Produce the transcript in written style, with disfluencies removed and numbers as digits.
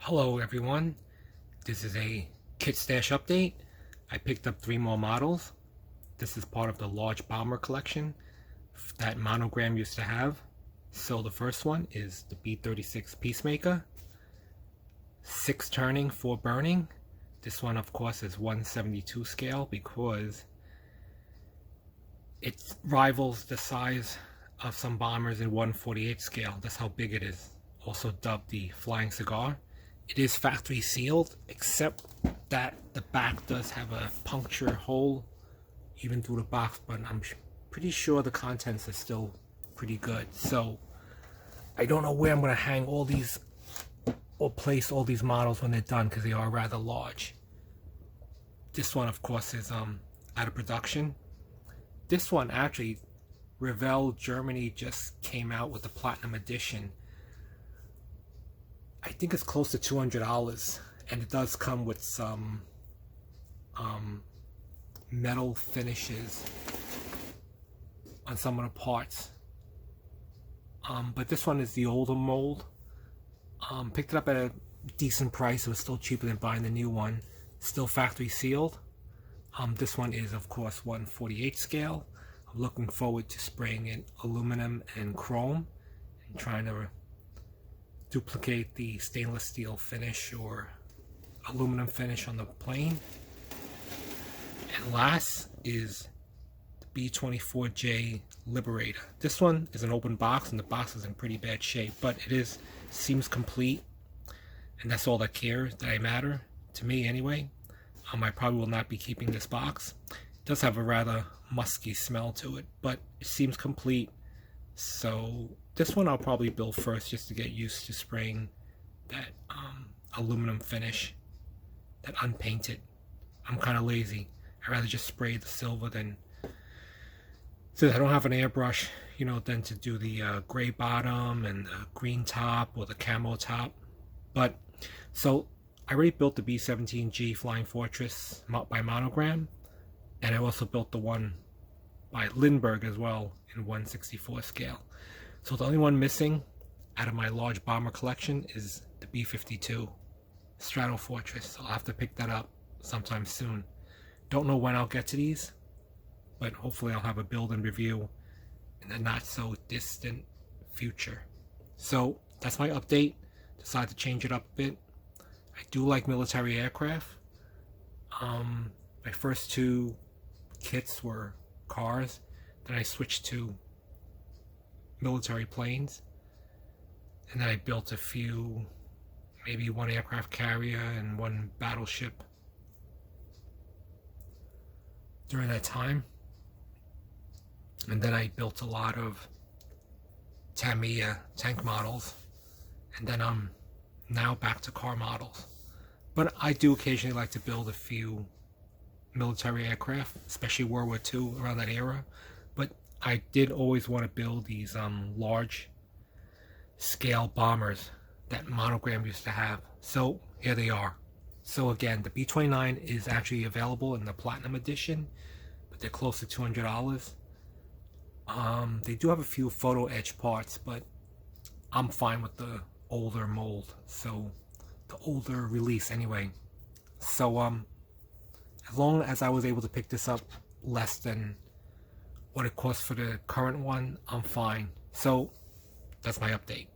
Hello everyone, this is a kit stash update. I picked up 3 more models. This is part of the large bomber collection that Monogram used to have. So the first one is the B-36 Peacemaker. 6 turning, 4 burning. This one of course is 1/72 scale because it rivals the size of some bombers in 1/48 scale. That's how big it is. Also dubbed the Flying Cigar. It is factory sealed, except that the back does have a puncture hole even through the box, but I'm pretty sure the contents are still pretty good. So I don't know where I'm going to hang all these or place all these models when they're done, because they are rather large. This one of course is out of production. This one actually, Revell Germany just came out with the Platinum Edition. I think it's close to $200, and it does come with some metal finishes on some of the parts. But this one is the older mold. Picked it up at a decent price. It was still cheaper than buying the new one. Still factory sealed. This one is of course 1/48 scale. I'm looking forward to spraying in aluminum and chrome and trying to duplicate the stainless steel finish or aluminum finish on the plane. And last is the B-24J Liberator. This one is an open box, and the box is in pretty bad shape, but it seems complete, and that's all that matter to me anyway. I probably will not be keeping this box. It does have a rather musky smell to it, but it seems complete. So this one I'll probably build first, just to get used to spraying that aluminum finish, that unpainted. I'm kind of lazy. I'd rather just spray the silver than, since I don't have an airbrush, than to do the gray bottom and the green top or the camo top. But so I already built the B-17G Flying Fortress by Monogram, and I also built the one by Lindbergh as well in 1/64 scale. So the only one missing out of my large bomber collection is the B-52 Strato Fortress. So I'll have to pick that up sometime soon. Don't know when I'll get to these, but hopefully I'll have a build and review in the not so distant future. So that's my update. Decided to change it up a bit. I do like military aircraft. My first 2 kits were cars, then I switched to military planes, and then I built a few, maybe 1 aircraft carrier and 1 battleship during that time. And then I built a lot of Tamiya tank models, and then I'm now back to car models. But I do occasionally like to build a few military aircraft, especially World War II, around that era. But I did always want to build these large scale bombers that Monogram used to have. So here they are. So again, the B-29 is actually available in the Platinum Edition, but they're close to $200. They do have a few photo etch parts, but I'm fine with the older mold, so the older release anyway. So as long as I was able to pick this up less than what it costs for the current one, I'm fine. So that's my update.